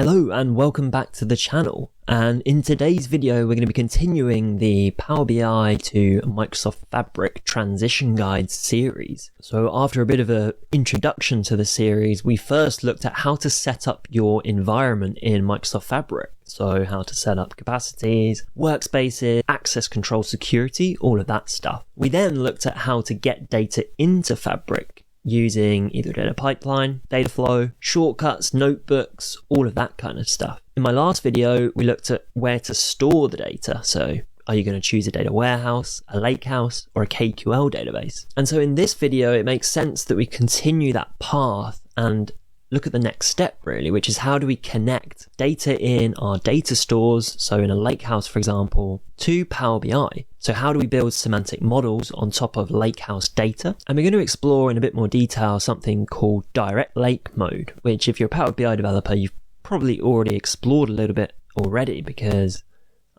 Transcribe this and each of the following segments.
Hello and welcome back to the channel, and in today's video we're going to be continuing the Power BI to Microsoft Fabric transition guides series. So after a bit of an introduction to the series, we first looked at how to set up your environment in Microsoft Fabric. So how to set up capacities, workspaces, access control, security, all of that stuff. We then looked at how to get data into Fabric using either data pipeline, data flow, shortcuts, notebooks, all of that kind of stuff. In my last video, we looked at where to store the data. So are you going to choose a data warehouse, a lakehouse, or a KQL database? And so in this video, it makes sense that we continue that path and look at the next step really, which is how do we connect data in our data stores, so in a lakehouse for example, to Power BI. So how do we build semantic models on top of lakehouse data? And we're going to explore in a bit more detail something called direct lake mode, which if you're a Power BI developer, you've probably already explored a little bit already, because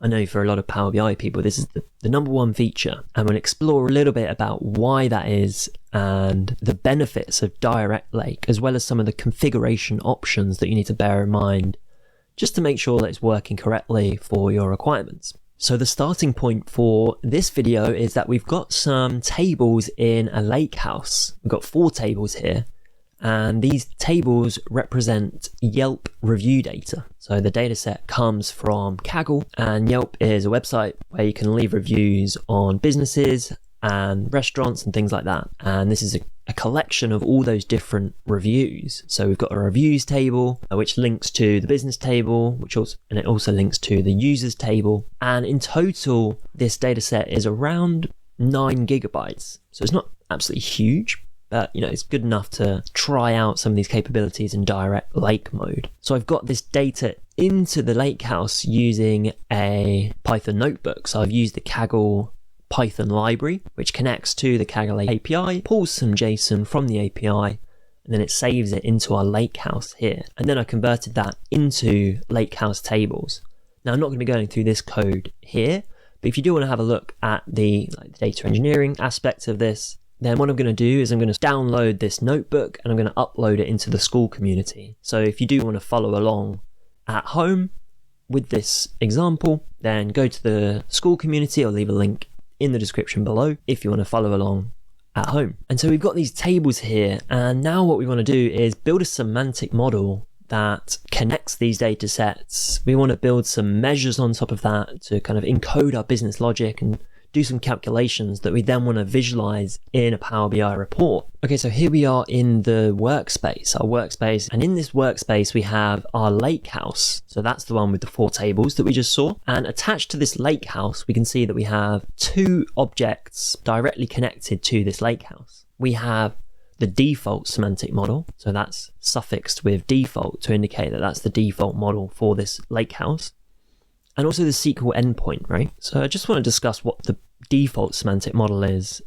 I know for a lot of Power BI people, this is the number one feature, and we'll explore a little bit about why that is and the benefits of direct lake, as well as some of the configuration options that you need to bear in mind just to make sure that it's working correctly for your requirements. So the starting point for this video is that we've got some tables in a lakehouse. We've got 4 tables here, and these tables represent Yelp review data. So the dataset comes from Kaggle, and Yelp is a website where you can leave reviews on businesses and restaurants and things like that. And this is a collection of all those different reviews. So we've got a reviews table, which links to the business table, and it also links to the users table. And in total, this dataset is around 9 gigabytes. So it's not absolutely huge, but it's good enough to try out some of these capabilities in direct lake mode. So I've got this data into the lakehouse using a Python notebook. So I've used the Kaggle Python library, which connects to the Kaggle API, pulls some JSON from the API, and then it saves it into our lakehouse here. And then I converted that into lakehouse tables. Now I'm not going to be going through this code here, but if you do want to have a look at the data engineering aspects of this, then what I'm going to do is I'm going to download this notebook and I'm going to upload it into the school community. So if you do want to follow along at home with this example, then go to the school community. I'll leave a link in the description below if you want to follow along at home. And so we've got these tables here, and now what we want to do is build a semantic model that connects these data sets. We want to build some measures on top of that to kind of encode our business logic and do some calculations that we then want to visualize in a Power BI report. Okay, so here we are in the workspace, our workspace, and in this workspace we have our lakehouse. So that's the one with the 4 tables that we just saw. And attached to this lakehouse, we can see that we have 2 objects directly connected to this lakehouse. We have the default semantic model, so that's suffixed with default to indicate that that's the default model for this lakehouse. And also the SQL endpoint, right? So I just want to discuss what the default semantic model is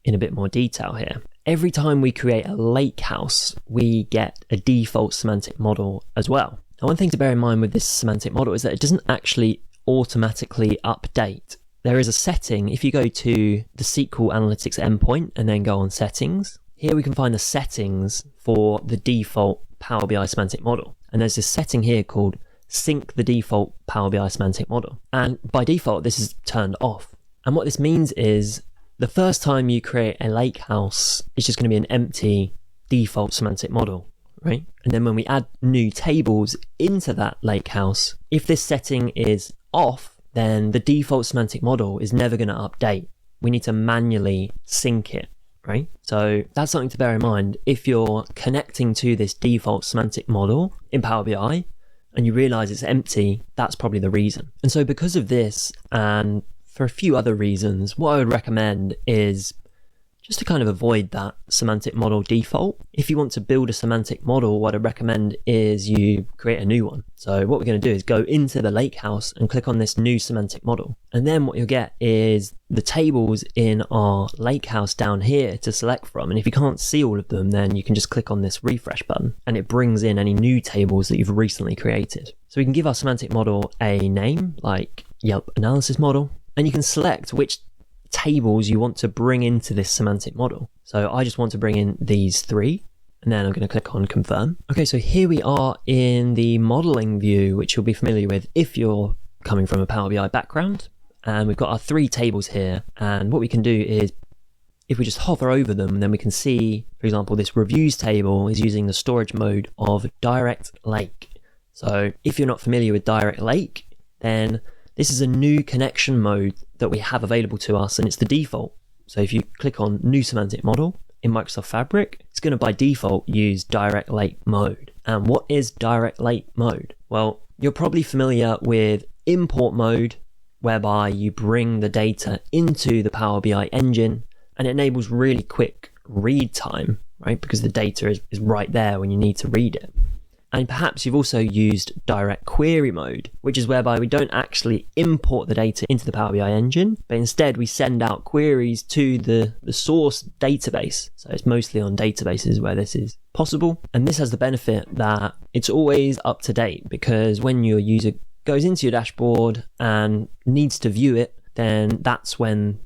in a bit more detail here. Every time we create a lakehouse, we get a default semantic model as well. Now, one thing to bear in mind with this semantic model is that it doesn't actually automatically update. There is a setting. If you go to the SQL Analytics endpoint and then go on settings, here we can find the settings for the default Power BI semantic model. And there's this setting here called sync the default Power BI semantic model. And by default, this is turned off. And what this means is the first time you create a lakehouse, it's just going to be an empty default semantic model, right? And then when we add new tables into that lakehouse, if this setting is off, then the default semantic model is never going to update. We need to manually sync it, right? So that's something to bear in mind. If you're connecting to this default semantic model in Power BI, and you realize it's empty, that's probably the reason. And so because of this, and for a few other reasons, what I would recommend is just to kind of avoid that semantic model default. If you want to build a semantic model, what I'd recommend is you create a new one. So what we're going to do is go into the lakehouse and click on this new semantic model. And then what you'll get is the tables in our lakehouse down here to select from. And if you can't see all of them, then you can just click on this refresh button and it brings in any new tables that you've recently created. So we can give our semantic model a name like Yelp analysis model, and you can select which tables you want to bring into this semantic model. So I just want to bring in these 3. and then I'm going to click on confirm. Okay, so here we are in the modeling view, which you'll be familiar with if you're coming from a Power BI background. And we've got our 3 tables here. And what we can do is, if we just hover over them, then we can see, for example, this reviews table is using the storage mode of Direct Lake. So if you're not familiar with Direct Lake, then this is a new connection mode that we have available to us, and it's the default. So if you click on New Semantic Model in Microsoft Fabric, it's going to by default use Direct Lake mode. And what is Direct Lake mode? Well, you're probably familiar with import mode, whereby you bring the data into the Power BI engine, and it enables really quick read time, right? Because the data is right there when you need to read it. And perhaps you've also used direct query mode, which is whereby we don't actually import the data into the Power BI engine, but instead we send out queries to the source database. So it's mostly on databases where this is possible. And this has the benefit that it's always up to date, because when your user goes into your dashboard and needs to view it, then that's when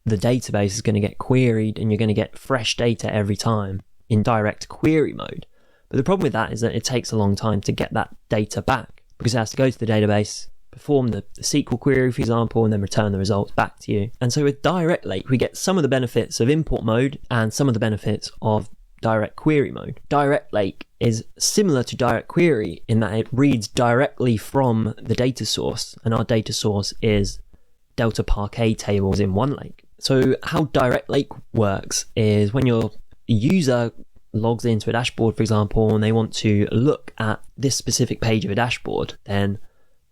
the database is going to get queried, and you're going to get fresh data every time in direct query mode. But the problem with that is that it takes a long time to get that data back, because it has to go to the database, perform the SQL query, for example, and then return the results back to you. And so with Direct Lake, we get some of the benefits of import mode and some of the benefits of direct query mode. Direct Lake is similar to direct query in that it reads directly from the data source, and our data source is Delta Parquet tables in OneLake. So how Direct Lake works is when your user logs into a dashboard, for example, and they want to look at this specific page of a dashboard, then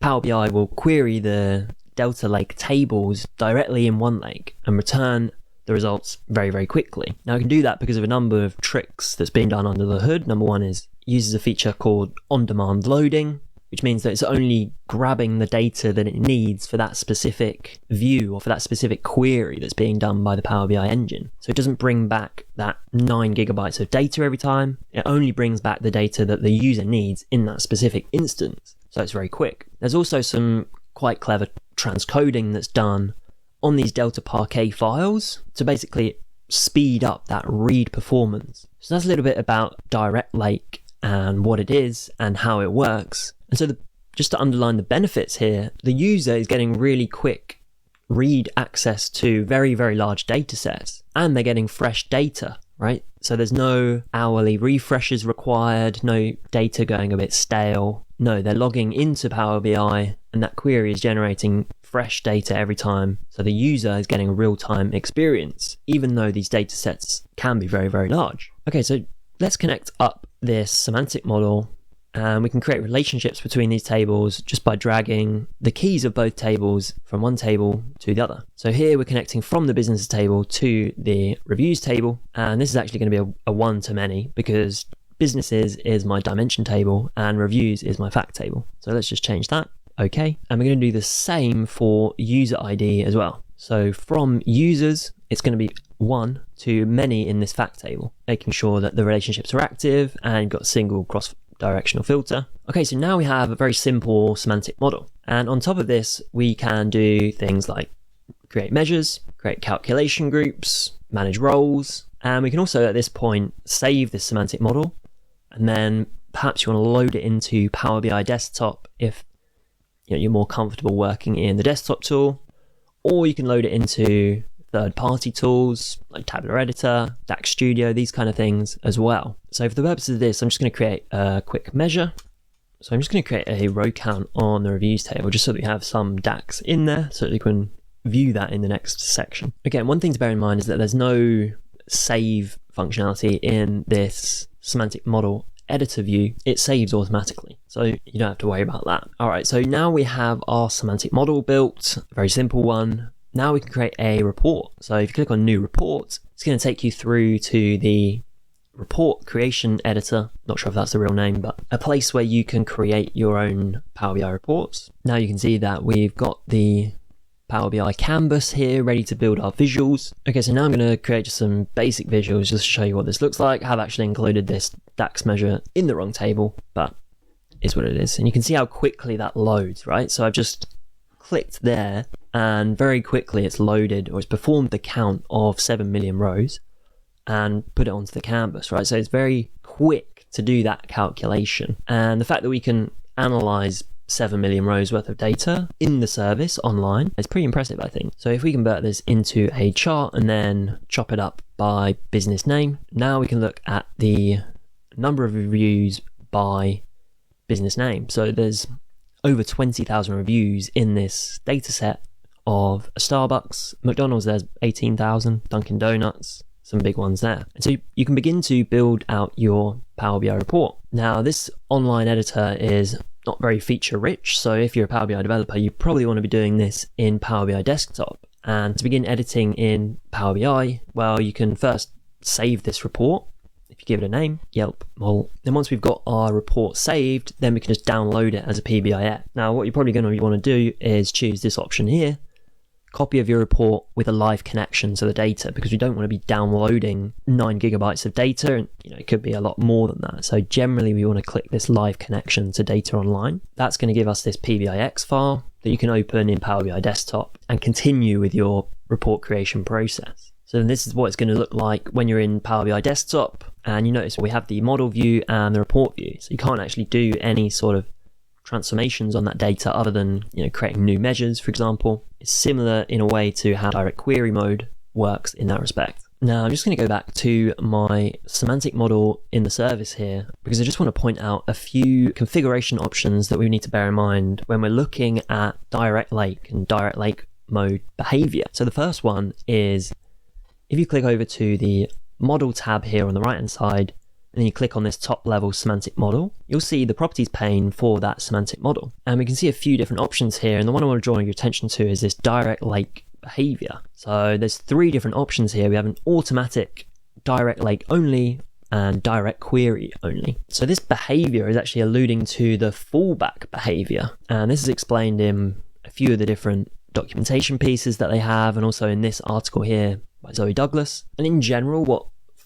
Power BI will query the Delta Lake tables directly in OneLake and return the results very, very quickly. Now, I can do that because of a number of tricks that's being done under the hood. Number one is it uses a feature called on-demand loading, which means that it's only grabbing the data that it needs for that specific view or for that specific query that's being done by the Power BI engine. So it doesn't bring back that 9 gigabytes of data every time. It only brings back the data that the user needs in that specific instance. So it's very quick. There's also some quite clever transcoding that's done on these Delta Parquet files to basically speed up that read performance. So that's a little bit about Direct Lake and what it is and how it works. And so just to underline the benefits here, the user is getting really quick read access to very, very large data sets, and they're getting fresh data, right? So there's no hourly refreshes required, no data going a bit stale. No, they're logging into Power BI, and that query is generating fresh data every time. So the user is getting a real-time experience, even though these data sets can be very, very large. Okay, so let's connect up this semantic model, and we can create relationships between these tables just by dragging the keys of both tables from one table to the other. So here we're connecting from the business table to the reviews table, and this is actually going to be a one-to-many, because businesses is my dimension table and reviews is my fact table. So let's just change that. Okay, and we're going to do the same for user ID as well. So from users, it's going to be one to many in this fact table, making sure that the relationships are active and you've got a single cross-directional filter. Okay, so now we have a very simple semantic model. And on top of this, we can do things like create measures, create calculation groups, manage roles, and we can also at this point save this semantic model, and then perhaps you want to load it into Power BI Desktop if you're more comfortable working in the desktop tool, or you can load it into third-party tools like Tabular Editor, DAX Studio, these kind of things as well. So for the purpose of this, I'm just going to create a quick measure. So I'm just going to create a row count on the reviews table just so that we have some DAX in there so that you can view that in the next section. Again, one thing to bear in mind is that there's no save functionality in this semantic model editor view. It saves automatically, so you don't have to worry about that. All right, so now we have our semantic model built, a very simple one. Now we can create a report. So if you click on new report, it's going to take you through to the report creation editor. Not sure if that's the real name, but a place where you can create your own Power BI reports. Now you can see that we've got the Power BI canvas here ready to build our visuals. Okay, so now I'm going to create just some basic visuals just to show you what this looks like. I have actually included this DAX measure in the wrong table, but it's what it is. And you can see how quickly that loads, right? So I've just clicked there and very quickly it's loaded, or it's performed the count of 7 million rows and put it onto the canvas, right? So it's very quick to do that calculation. And the fact that we can analyze 7 million rows worth of data in the service online is pretty impressive, I think. So if we convert this into a chart and then chop it up by business name, now we can look at the number of reviews by business name. So there's over 20,000 reviews in this data set of Starbucks, McDonald's, there's 18,000, Dunkin' Donuts, some big ones there. And so you can begin to build out your Power BI report. Now, this online editor is not very feature rich, so if you're a Power BI developer, you probably want to be doing this in Power BI Desktop. And to begin editing in Power BI, well, you can first save this report. If you give it a name, Yelp model. Then once we've got our report saved, then we can just download it as a PBIX. Now, what you're probably going to want to do is choose this option here, copy of your report with a live connection to the data, because we don't want to be downloading 9 gigabytes of data, and it could be a lot more than that. So generally we want to click this live connection to data online. That's going to give us this PBIX file that you can open in Power BI Desktop and continue with your report creation process. So this is what it's going to look like when you're in Power BI Desktop, and you notice we have the model view and the report view. So you can't actually do any sort of transformations on that data other than creating new measures, for example. It's similar in a way to how direct query mode works in that respect. Now I'm just going to go back to my semantic model in the service here, because I just want to point out a few configuration options that we need to bear in mind when we're looking at direct lake and direct lake mode behavior. So the first one is, if you click over to the model tab here on the right hand side, and then you click on this top level semantic model, you'll see the properties pane for that semantic model. And we can see a few different options here. And the one I want to draw your attention to is this direct lake behavior. So there's 3 different options here. We have an automatic, direct lake only, and direct query only. So this behavior is actually alluding to the fallback behavior. And this is explained in a few of the different documentation pieces that they have, and also in this article here by Zoe Douglas. And in general, what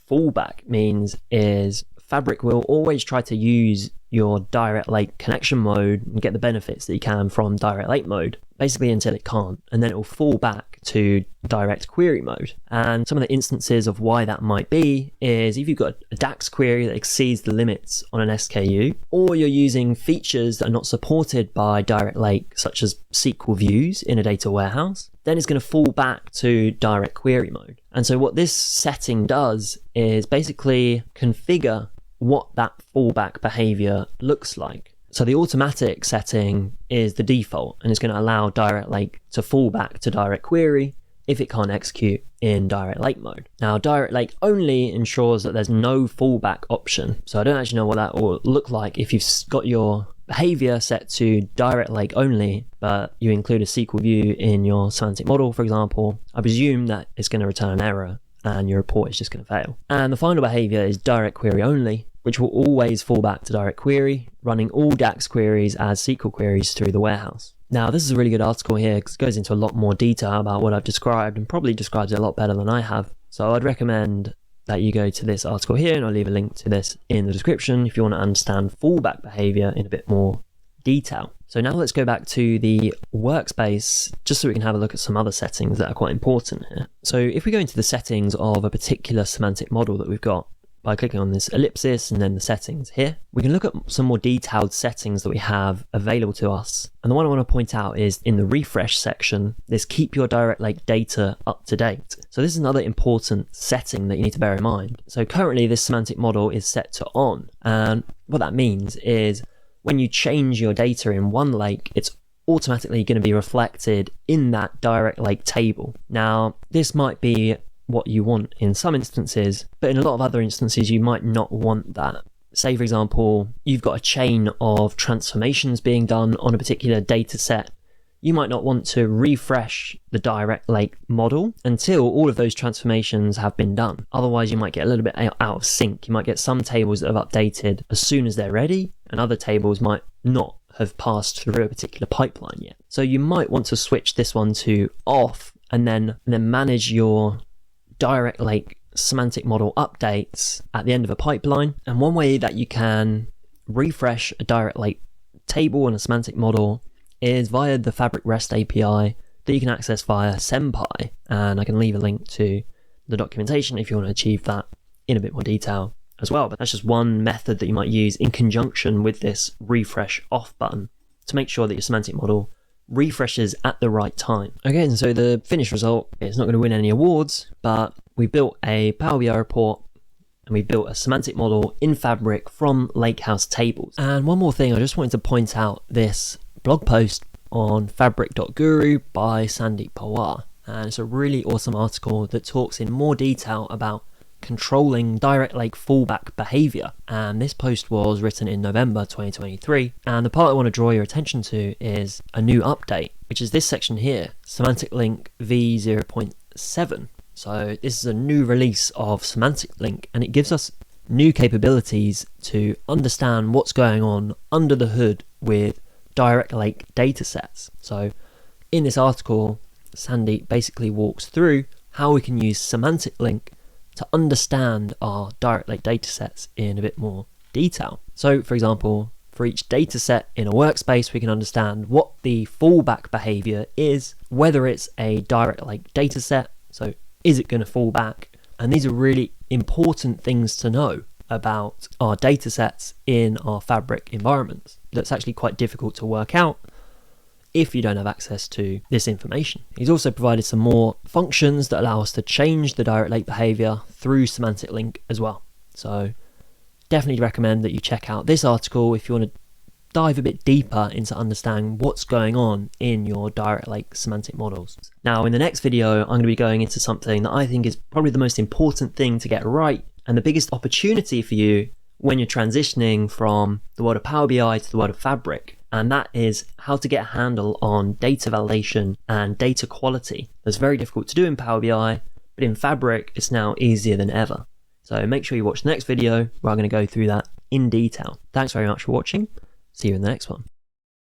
fallback means is Fabric will always try to use your direct lake connection mode and get the benefits that you can from direct lake mode, basically until it can't, and then it will fall back to direct query mode. And some of the instances of why that might be is if you've got a DAX query that exceeds the limits on an SKU, or you're using features that are not supported by direct lake, such as SQL views in a data warehouse, then it's going to fall back to direct query mode. And so what this setting does is basically configure what that fallback behavior looks like. So the automatic setting is the default, and it's going to allow direct lake to fall back to direct query if it can't execute in direct lake mode. Now, direct lake only ensures that there's no fallback option. So I don't actually know what that will look like if you've got your behavior set to direct lake only, but you include a SQL view in your semantic model, for example. I presume that it's going to return an error and your report is just going to fail. And the final behavior is direct query only, which will always fall back to direct query, running all DAX queries as SQL queries through the warehouse. Now, this is a really good article here because it goes into a lot more detail about what I've described, and probably describes it a lot better than I have. So I'd recommend that you go to this article here, and I'll leave a link to this in the description if you want to understand fallback behavior in a bit more detail. So now let's go back to the workspace just so we can have a look at some other settings that are quite important here. So if we go into the settings of a particular semantic model that we've got, by clicking on this ellipsis and then the settings here, we can look at some more detailed settings that we have available to us. And the one I want to point out is in the refresh section, this keep your direct lake data up to date. So this is another important setting that you need to bear in mind. So currently this semantic model is set to on. And what that means is when you change your data in one lake, it's automatically going to be reflected in that direct lake table. Now, this might be what you want in some instances, but in a lot of other instances you might not want that. Say for example, you've got a chain of transformations being done on a particular data set. You might not want to refresh the direct lake model until all of those transformations have been done. Otherwise you might get a little bit out of sync. You might get some tables that have updated as soon as they're ready, and other tables might not have passed through a particular pipeline yet. So you might want to switch this one to off and then manage your direct lake semantic model updates at the end of a pipeline. And one way that you can refresh a direct lake table and a semantic model is via the Fabric REST API that you can access via SemPy. And I can leave a link to the documentation if you want to achieve that in a bit more detail as well. But that's just one method that you might use in conjunction with this refresh off button to make sure that your semantic model refreshes at the right time. Again, so the finished result, it's not going to win any awards, but we built a Power BI report and we built a semantic model in Fabric from Lakehouse tables. And one more thing, I just wanted to point out this blog post on fabric.guru by Sandeep Pawar. And it's a really awesome article that talks in more detail about controlling direct lake fallback behavior. And this post was written in November 2023. And the part I want to draw your attention to is a new update, which is this section here, Semantic Link v0.7. So this is a new release of Semantic Link, and it gives us new capabilities to understand what's going on under the hood with direct lake datasets. So in this article, Sandeep basically walks through how we can use Semantic Link to understand our direct lake datasets in a bit more detail. So for example, for each dataset in a workspace, we can understand what the fallback behavior is, whether it's a direct lake dataset, so is it going to fall back? And these are really important things to know about our datasets in our Fabric environments. That's actually quite difficult to work out if you don't have access to this information. He's also provided some more functions that allow us to change the direct lake behavior through Semantic Link as well. So definitely recommend that you check out this article if you want to dive a bit deeper into understanding what's going on in your direct lake semantic models. Now in the next video, I'm going to be going into something that I think is probably the most important thing to get right and the biggest opportunity for you when you're transitioning from the world of Power BI to the world of Fabric. And that is how to get a handle on data validation and data quality. That's very difficult to do in Power BI, but in Fabric, it's now easier than ever. So make sure you watch the next video where I'm going to go through that in detail. Thanks very much for watching. See you in the next one.